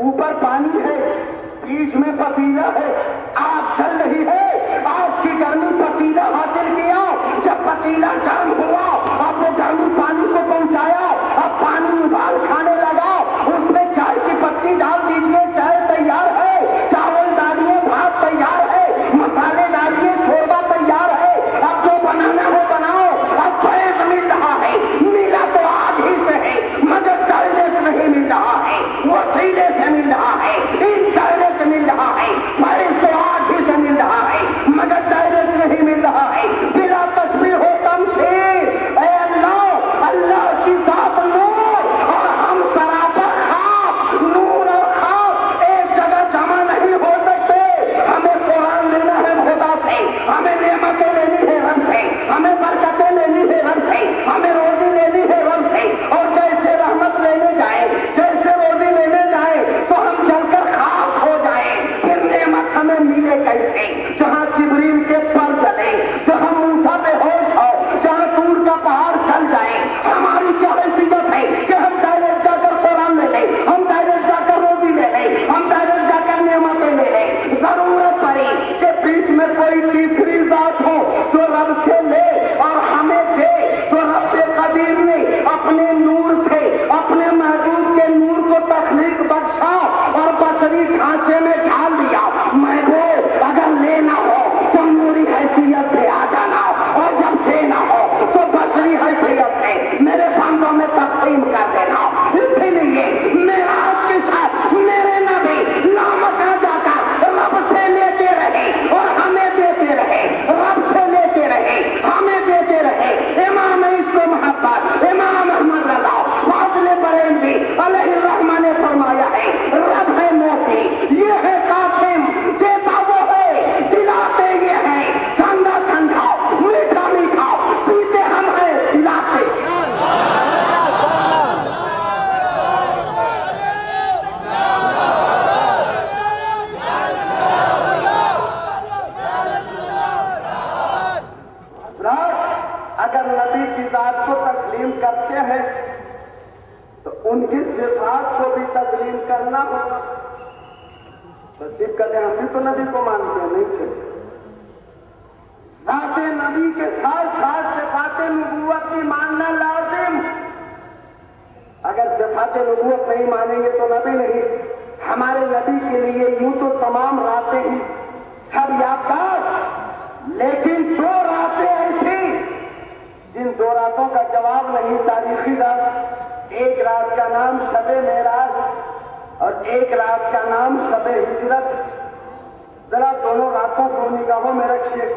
اوپر پانی ہے، بیچ میں پتیلا ہے، آگ چل رہی ہے، آگ کی گرمی پتیلا حاصل کیا، جب پتیلا گرم ہوا اب وہ گرمی پانی کو پہنچایا، اب پانی ابال کھانے لگا، اس میں چائے کی پتی ڈال دیجیے، چائے تیار ہے، چاول ڈالیے، بھات تیار ہے، مسالے ڈالیے، شوربہ تیار ہے، اب جو بنانا ہے بناؤ، اب فیض مل رہا ہے، ملا تو آج ہی سے ہے مگر چلنے سے نہیں مل رہا ہے، وسیلے سے مل رہا ہے، ان چلنے سے مل رہا ہے، فیض تو آج ہی سے مل رہا ہے مگر چلنے سے نہیں مل رہا ہے، بلا تشبیہ و تمثیل، اے اللہ، اللہ کی ذات نور اور ہم سراپا خواب، نور اور خواب ایک جگہ جمع نہیں ہو سکتے، ہمیں قرآن لینا ہے خدا سے، ہمیں نعمتیں لینی ہے رب سے، ہمیں برکتیں لینی ہے رب سے، ہمیں روزی لینی ہے رب سے، اور جیسے رحمت لینے جائے، جیسے روزی لینے جائے تو ہم چل کر خاک ہو جائیں، پھر نعمت ہمیں ملے کیسے؟ جہاں جبریل کے پر چلے، جہاں موسیٰ بے ہوش ہو، جہاں طور کا پہاڑ چل جائے، ہماری کیا حیثیت ہے کہ ہم ڈائریکٹ جا کر قرآن لے لیں، ہم ڈائریکٹ جا کر روزی لے لیں، ہم ڈائریکٹ جا کر نعمتیں لے لیں؟ ضرورت پڑی کہ بیچ میں کوئی تیسری ذات ہو جو رب سے لے اور ہمیں دے، تو رب قدیر نے اپنے نور سے اپنے محبوب کے نور کو تخلیق بخشا اور بشری ڈھانچے میں ڈھال دیا، محبوب اگر لینا ہو تو نوری حیثیت سے آ جانا، اور جب دینا ہو تو بشری حیثیت سے میرے بندوں میں تقسیم کر دینا۔ اسی لیے معراج کے ساتھ میرے نبی لامکاں جا کر رب سے لیتے رہے اور ہمیں دیتے رہے، رب سے لیتے رہے، ہمیں دیتے رہے۔ امام عشق و محبت امام احمد رضا فاضل بریلوی علیہ الرحمہ نے فرمایا ہے، رب ہے موتی، یہ ہے قاسم، دیتا وہ ہے، دلاتے یہ ہے، ٹھنڈا ٹھنڈا، میٹھا میٹھا، پیتے ہم ہیں، پلاتے۔ اگر نبی کی ذات کو تسلیم کرتے ہیں تو ان کی صفات کو بھی تسلیم کرنا ہوگا۔ تصدیق کرتے ہیں، ہم بھی تو نبی کو مانتے ہیں، نہیں تھے؟ ذات نبی کے ساتھ ساتھ صفات نبوت بھی ماننا لازم۔ اگر صفات نبوت نہیں مانیں گے تو نبی نہیں۔ ہمارے نبی کے لیے یوں تو تمام راتیں ہی سب یادگار، لیکن دو راتیں ایسی جن دو راتوں کا جواب نہیں، تاریخی رات، ایک رات کا نام شب معراج اور ایک رات کا نام شب ہجرت۔ ذرا دونوں راتوں کو نگاہوں میں رکھیے۔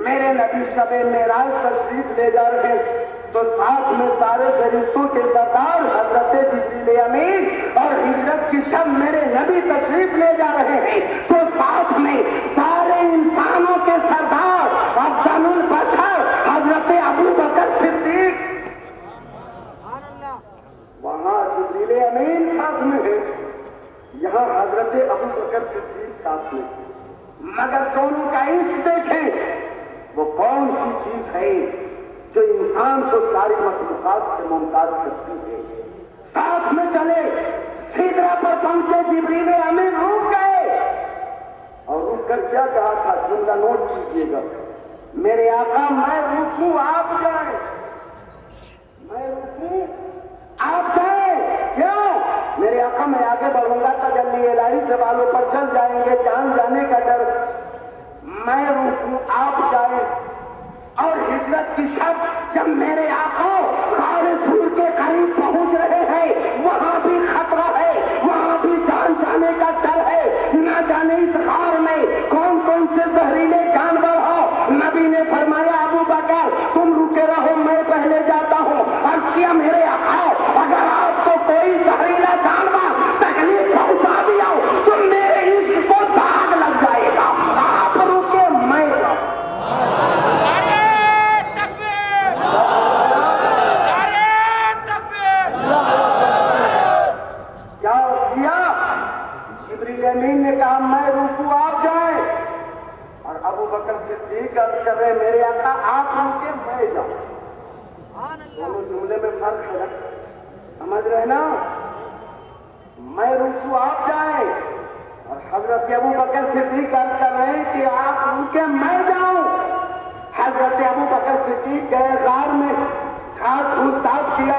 میرے نبی شب معراج تشریف لے جا رہے ہیں تو ساتھ میں سارے فرشتوں کے سردار حضرت جبریل امین، اور ہجرت کی شب میرے نبی تشریف لے جا رہے ہیں تو ساتھ میں سارے انسانوں کے سردار افضل البشر حضرت ابو بکر صدیق، وہاں جبریل امین ساتھ میں ہے، یہاں حضرت ابو بکر صدیق ساتھ میں۔ مگر دونوں کا عشق دیکھیں، وہ کون سی چیز ہے جو انسان کو ساری مخلوقات سے ممتاز کرتی ہے؟ ساتھ میں چلے، سدرہ پر پہنچے، جبریل امین رک گئے اور رک کر کیا کہا تھا، جملہ نوٹ کیجیے گا، میرے آقا میں رکوں آپ جائیں، میں رکوں آپ جائیں، کیوں؟ میرے آقا میں آگے بڑھوں گا تجلی الہی سے بالوں پر چل جائیں گے، جان جانے کا ڈر، میں رکوں آپ جائیں۔ اور ہجرت کی شب جب میرے آقا خارسور کے قریب پہنچ رہے ہیں، وہاں بھی خطرہ ہے، وہاں بھی جان جانے کا ڈر ہے، نہ جانے اس غار میں کون کون سے زہریلے جانور ہو۔ نبی نے فرمایا ابو بکر تم رکے رہو، میں پہلے جاتا ہوں۔ عرض کیا میرے آقا اگر آپ کو کوئی زہریلا جانور تکلیف پہنچا دیا تو میرے عشق کو داغ لگ جائے گا، آپ رکے میں جبریل امین نے کہا میں رکوں آپ جائیں، اور ابو بکر صدیق عرض کر رہے میرے آقا آپ رکے میں جاؤں۔ دونوں جملے میں فرق ہے، سمجھ رہے نا؟ میں رکو آپ جائیں، اور حضرت ابو بکر صدیق عرض کر رہے ہیں کہ آپ رکے میں جاؤں۔ حضرت ابو بکر صدیق گئے غار میں، گھاس پھوس صاف کیا،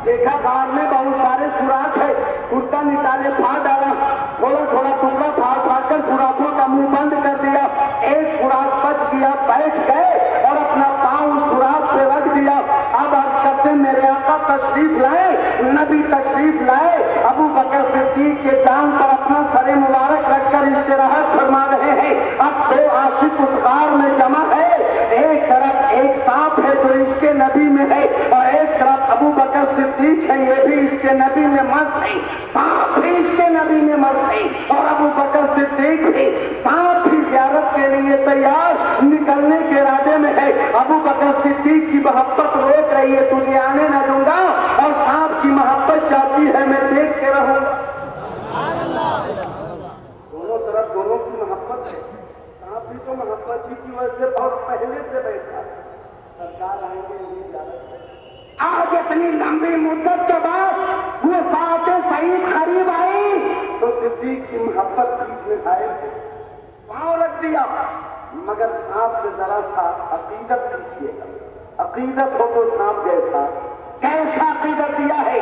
دیکھا غار میں بہت سارے سوراخ ہے، کرتا نکالے پھاڑ ڈالا، تھوڑا تھوڑا ٹکڑا پھاڑ پھاڑ کر سوراخوں کا منہ بند کر دیا، ایک سوراخ بچ گیا، بیٹھ گئے اور اپنا پاؤں اس سوراخ پہ رکھ دیا۔ اب عرض کرتے میرے آقا تشریف لائے، نبی تشریف لائے، ابو بکر صدیق کے جان پر اپنا سر مبارک رکھ کر استراحت فرما رہے ہیں۔ اب دو عاشق اس غار میں جمع ہے، ایک طرف ایک سانپ ہے جو عشق نبی میں ہے، اور ایک طرف ابو بکر صدیق ہے، یہ بھی عشق نبی میں مست ہے، سانپ بھی عشق نبی میں مست ہے، اور ابو بکر صدیق بھی سانپ بھی زیارت کے لیے تیار، نکلنے کے ارادے میں ہے۔ ابو بکر صدیق کی محبت روک رہی ہے، تجھے آنے نہ دوں گا، اور سانپ کی محبت چاہتی ہے میں دیکھ کے رہوں گا۔ دونوں طرف دونوں کی محبت ہے، سانپ بھی تو محبت ہی کی وجہ سے بہت پہلے سے بیٹھا، سرکار آئیں گے یہ اجازت ہے۔ آج اتنی لمبی مدت کے بعد وہ ساعت سعید قریب آئی تو صدیق کی محبت بیچ میں آئے تھے، پاؤں رکھ دیا، مگر سانپ سے ذرا سا عقیدت سیکھیے گا، عقیدت ہو تو سانپ جیسا، کیسا عقیدت دیا ہے؟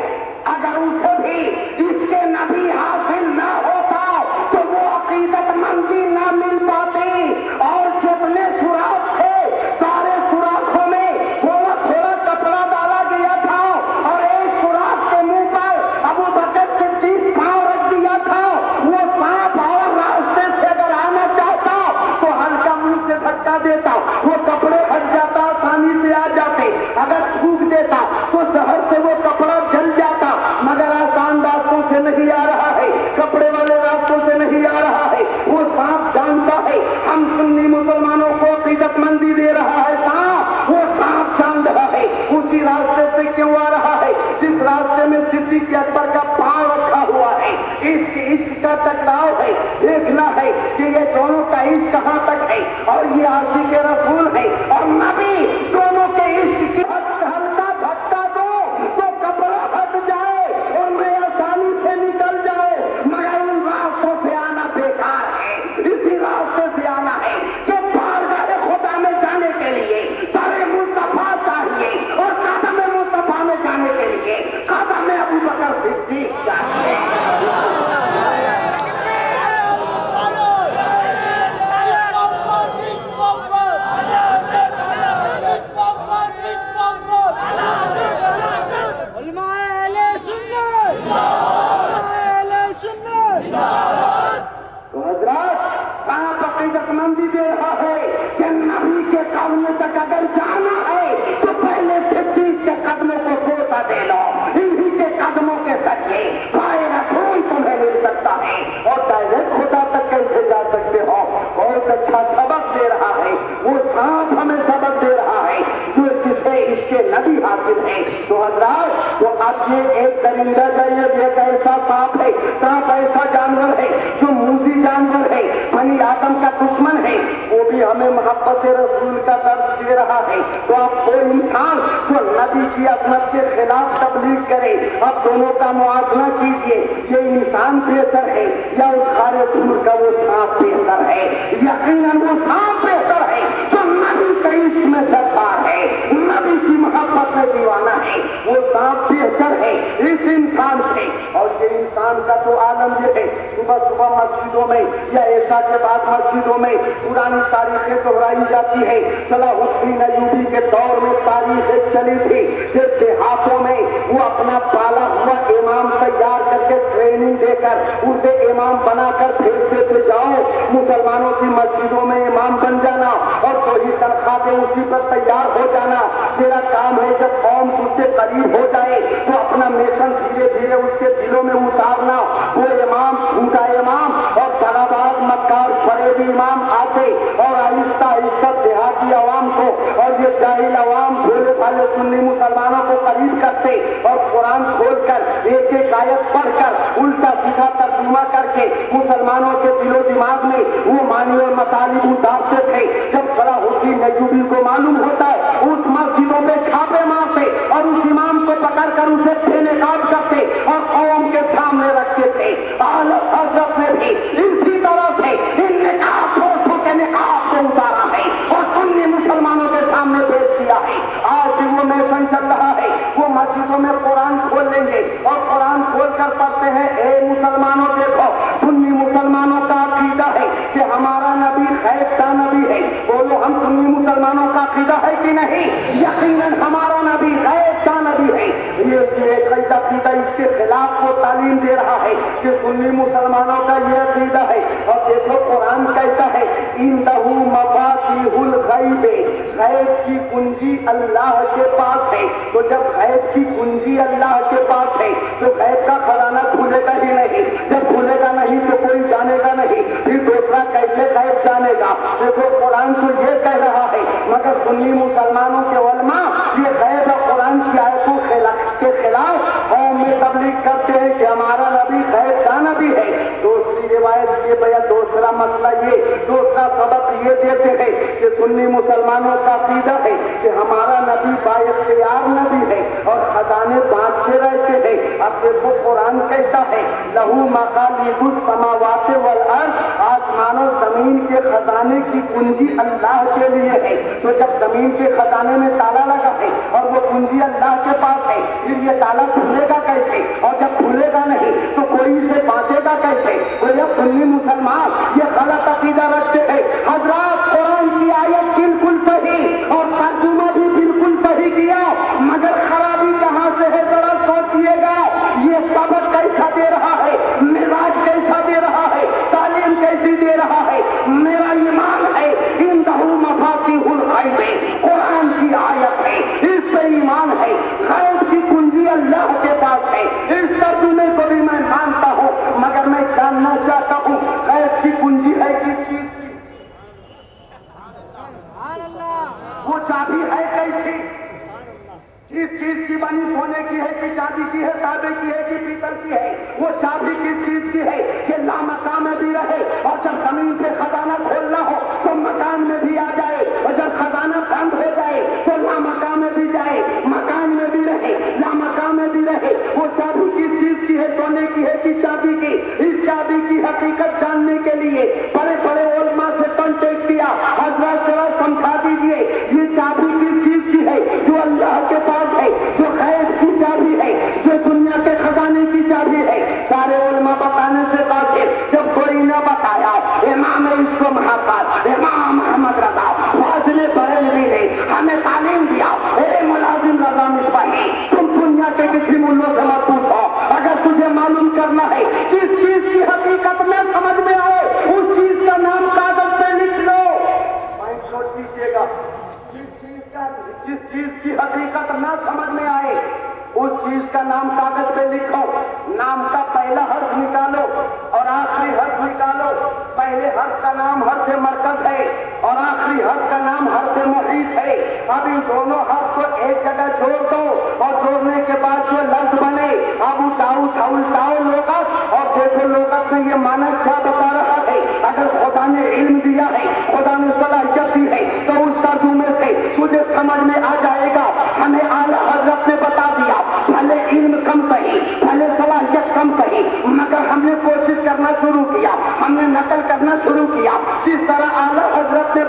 اگر اسے بھی اس کے نبی حاصل نہ ہوتا تو وہ عقیدت مندی نہ مل پاتی، اور جتنے سوراخ تھے سارے سوراخوں میں تھوڑا تھوڑا کپڑا ڈالا گیا تھا، اور ایک سوراخ کے منہ پر ابو بکر صدیق پاؤں رکھ دیا تھا۔ وہ سانپ اور راستے سے اگر آنا چاہتا تو ہلکا منہ سے دھکا دیتا، وہ کپڑے ہٹ جاتا، آسانی سے آ جاتے، اگر تھوک دیتا تو زہر سے وہ کپڑا جل جاتا، مگر آسان راستوں سے نہیں آ رہا ہے، کپڑے والے راستوں سے نہیں آ رہا ہے، وہ سانپ جانتا ہے ہم سنی مسلمانوں کو عقیدت مندی دے رہا ہے سانپ، وہ سانپ جان رہا ہے اسی راستے سے کیوں آ رہا ہے جس راستے میں صدیق اکبر کا پاؤں رکھا ہوا ہے۔ عشق کا ٹکراؤ ہے، دیکھنا ہے کہ یہ دونوں کا عشق کہاں تک ہے، اور یہ عاشق رسول ہے اور نبی، دونوں کے عشق کی ہلکا دھکا دو تو کپڑا ہٹ جائے اور میں آسانی سے نکل جاؤ، مگر ان راستوں سے آنا بیکار ہے، اسی راستے سے آنا ہے کہ بارگاہ خدا میں جانے کے لیے سر مصطفیٰ چاہیے، اور قدم مصطفیٰ میں جانے کے لیے قدم ابو بکر صدیق چاہیے۔ تو حضرات سانپ عقیدت مندی دے رہا ہے کہ نبی کے قدموں تک اگر جانا ہے تو پہلے صدیق کے قدموں کو بوسہ دے لو، انہی کے قدموں کے ذریعے پائے رسول تمہیں مل سکتا ہے، اور ڈائریکٹ خدا تک کیسے جا سکتے ہو۔ بہت اچھا سبق دے رہا ہے وہ سانپ، ہمیں سبق دے رہا ہے جو جسے عشق نبی حاصل ہے۔ تو حضرات تو اب یہ ایک درندہ کا یہ ایک ایسا سانپ ہے، سانپ ایسا جانور ہے جو موذی جانور ہے، بنی آدم کا دشمن ہے، وہ بھی ہمیں محبت رسول کا درس دے رہا ہے۔ تو اب کوئی انسان جو نبی کی عظمت کے خلاف تبلیغ کرے، اب دونوں کا موازنہ کیجئے، یہ انسان بہتر ہے یا اس خارے سور کا وہ سانپ بہتر ہے؟ یقیناً وہ سانپ بہتر ہے جو نبی کے عشق میں سرکار ہے، نبی کی محبت میں دیوانہ ہے، وہ سانپ بہتر ہے اس انسان سے۔ اور یہ انسان کا تو عالم یہ ہے، صبح صبح مسجدوں میں یا عشاء کے بعد مسجدوں میں پرانی تاریخیں دہرائی جاتی ہے۔ صلاح الدین ایوبی کے دور میں تاریخیں چلی تھی کہ دیہاتوں میں وہ اپنا پالا ہوا امام تیار کر کے ٹریننگ دے کر اسے امام بنا کر بھیجتے تھے، جاؤ مسلمانوں کی مسجدوں میں امام بن جانا اور وہی تنخواہ دے اسی پر تیار ہو جانا، تیرا کام ہے جب قوم تجھ سے قریب ہو جائے تو اپنا مشن دھیرے دھیرے اس کے دلوں میں اتارنا۔ وہ امام جھوٹا امام اور دغاباز مکار فریبی امام آتے اور آہستہ آہستہ دیہاتی عوام کو اور یہ جاہل عوام بھولے بھالے سنی مسلمانوں کو قریب کرتے اور قرآن کھول کر ایک ایک آیت پڑھ کر الٹا سیدھا ترجمہ کر کے مسلمانوں کے دل و دماغ میں وہ معنی اور مطالب اتارتے تھے۔ جب صلاح الدین ایوبی کو معلوم ہوتا ہے اس مسجدوں پہ چھاپے مارتے اور اس امام کو پکڑ کر اسے بے نقاب کرتے اور قوم کے سامنے رکھتے تھے عقیدہ ہے کہ نہیں؟ یقیناً ہمارا نبی غیب کا نبی ہے. یہ ایک ایسا عقیدہ اس کے خلاف وہ تعلیم دے رہا ہے کہ سنی مسلمانوں کا یہ عقیدہ ہے. اور دیکھو قرآن کہتا ہے اِنَّهُ مَفَاتِحُ الْغَیْبِ، غیب کی کنجی اللہ کے پاس ہے. تو جب غیب کی کنجی اللہ کے پاس ہے تو غیب کا خزانہ کھلے گا ہی نہیں. جب کھلے گا نہیں تو کوئی جانے گا نہیں، پھر دوسرا کیسے غیب جانے گا؟ دیکھو قرآن تو یہ کہہ رہا ہے، مگر سنی مسلمانوں کے علماء یہ غیب اور قرآن کی آیتوں کے خلاف قوم میں تبلیغ کرتے ہیں کہ ہمارا نبی غیب کا نبی ہے. دوسری روایت یہ بیان، دوسرا مسئلہ یہ، دوسرا سبق یہ دیتے ہیں کہ سنی مسلمانوں کا عقیدہ ہے کہ ہمارا نبی بااختیار نبی ہے اور خزانے بانٹتے رہتے ہیں. اب دیکھو قرآن کہتا ہے لہو مقالید السماوات والارض، آسمان و زمین کے خزانے کی کنجی اللہ کے لیے ہے. تو جب زمین کے خزانے میں تالا لگا ہے اور وہ کنجی اللہ کے پاس ہے، پھر یہ تالا کھلے گا کیسے؟ اور جب کھلے گا نہیں تو کوئی اسے بانٹے گا کیسے؟ تو جب سنی مسلمان یہ غلط عقیدہ رکھتے ہیں. حضرات قرآن کی آیت بالکل صحیح اور ترجمہ بھی بالکل صحیح کیا، مگر خرابی کہاں سے ہے ذرا سوچئے گا. یہ سبق کیسا دے رہا ہے، مزاج کیسا دے رہا ہے، تعلیم کیسی دے رہا ہے؟ میرا ایمان ہے اِنَّهُ مَفَاتِحُ الْغَیْبِ، قرآن کی آیت ہے، اس پہ ایمان ہے. غیب کی کنجی اللہ کے پاس ہے، اس ترجمے کو بھی میں مانتا ہوں، مگر میں جاننا چاہتا ہوں غیب کی کنجی ہے کس چیز کی؟ وہ چابی ہے کیسی؟ کس چیز کی بنی؟ سونے کی ہے کہ چاندی کی ہے، تانبے کی ہے کہ پیتل کی ہے؟ وہ چابی کس چیز کی ہے کہ لامکان میں بھی رہے اور جب زمین پہ خزانہ کھولنا ہو تو مکان میں بھی آ جائے، اور جب خزانہ بند ہو جائے تو لامکان میں بھی جائے، مکان میں بھی رہے، لامکان میں بھی رہے. وہ چابی کس چیز کی ہے؟ سونے کی ہے کہ چاندی کی؟ اس چابی کی حقیقت جاننے کے لیے بڑے بڑے علماء سے کانٹیکٹ کیا. حضرات ذرا سمجھا دیجیے یہ چابی کس چیز کی ہے؟ جو اللہ کے پاس ہے، جو غیب کی چابی ہے، جو دنیا کے خزانے کی چابی ہے. سارے علماء بتانے سے قاصر، جب کوئی نہ بتایا، امام عشق و محبت امام احمد رضا فاضل بریلوی نے ہمیں تعلیم دیا. اے ملازم رضا مصباحی، تم دنیا کے کسی ملوں سے مت پوچھو، اگر تجھے معلوم کرنا ہے جس چیز کی حقیقت میں سمجھ میں آئے اس چیز کا نام کاغذ پہ لکھ لو. پوائنٹ نوٹ کیجیے گا، جس چیز کی حقیقت نہ سمجھ میں آئے اس چیز کا نام کاغذ پہ لکھو. نام کا پہلا حرف نکالو اور آخری حرف نکالو. پہلے حرف کا نام حرف مرکز ہے اور آخری حرف کا نام حرف محیط ہے. اب ان دونوں حرف کو ایک جگہ جوڑ دو اور جوڑنے کے بعد جو لفظ بنے اب الٹاؤ لغت، اور دیکھو لغت میں یہ معنی کیا بتا رہا ہے. اگر خدا نے علم دیا ہے، خدا نے صلاحیت دی ہے تو اس ترجمے سے تجھے سمجھ میں آ جائے گا. ہمیں اعلیٰ حضرت نے بتا دیا، بھلے علم کم صحیح، بھلے صلاحیت کم صحیح، مگر ہم نے کوشش کرنا شروع کیا، ہم نے نقل کرنا شروع کیا. جس طرح اعلیٰ حضرت نے